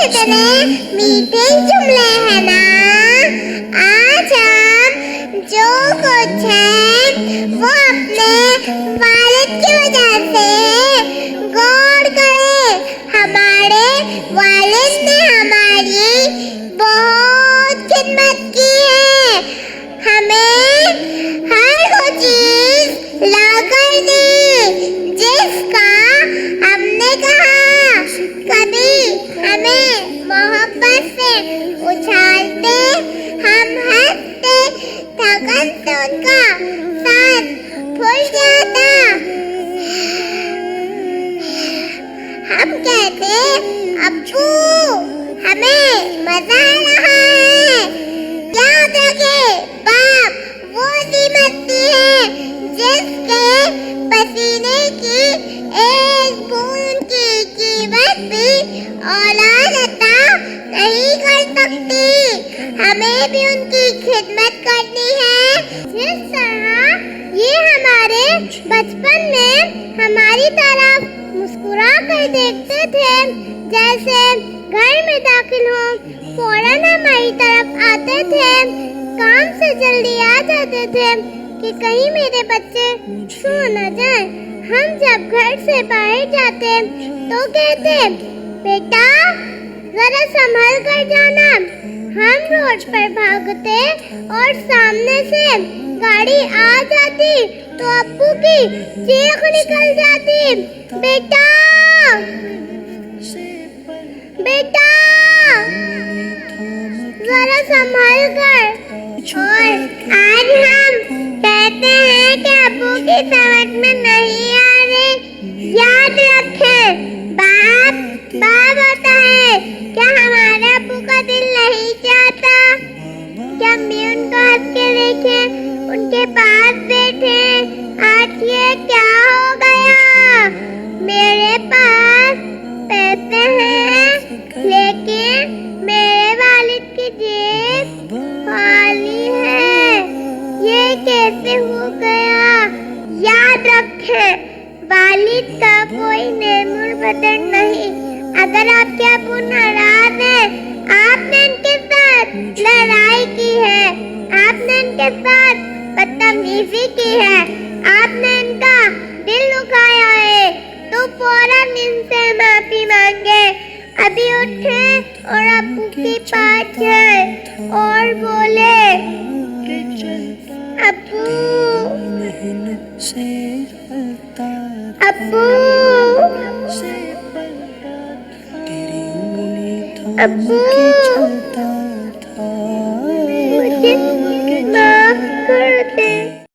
कितने मीठे जुमले हैं ना। आज हम जो कुछ है वो अपने वालिद की वजह से गौर करें। हमारे वालिद ने हमारी बहुत खिदमत की है, हमें हर वो चीज ला कर दी जिसका हमने कहा। कभी हमें मोहब्बत से उछालते, हम हंसते, थकन से उनका साथ फूल जाता। हम कहते अब्बू हमें मजा आ रहा है। याद रखे बाप वो कीमती है जिसके पसीने की एक बूंद की कीमत भी औलाद अता नहीं कर सकती। हमें भी उनकी खिदमत करनी है। जिस तरह ये हमारे बचपन में हमारी तरफ मुस्कुरा कर देखते थे, जैसे घर में दाखिल हो फौरन हमारी तरफ आते थे, काम से जल्दी आ जाते थे कि कहीं मेरे बच्चे सो न जाए। हम जब घर से बाहर जाते तो कहते बेटा जरा संभल कर जाना। हम रोड पर भागते और सामने से गाड़ी आ जाती तो अब्बू की चीख निकल जाती, बेटा बेटा जरा संभल कर। और आज हम कहते हैं कि अब्बू की समझ में नहीं आ रही। याद रखें बाप बाप होता है। क्या हमारे अब्बू का दिल नहीं चाहता कि हम भी उनको हंस के देखें, उनके पास बैठे। आज ये क्या हो गया, मेरे पास पैसे हैं लेकिन मेरे वालिद की जेब खाली है, ये कैसे हो गया। याद रखें वालिद का कोई नेमुल बदन नहीं। अगर आपके अब्बू नाराज है, आपने इनके साथ लड़ाई की है, आपने इनके साथ बदतमीजी की है, आपने इनका दिल दुखाया है, तो फौरन इनसे माफी मांगे। अभी उठे और अब्बू के पास जाए और बोले अब्बू अब्बू अब्बू मुझे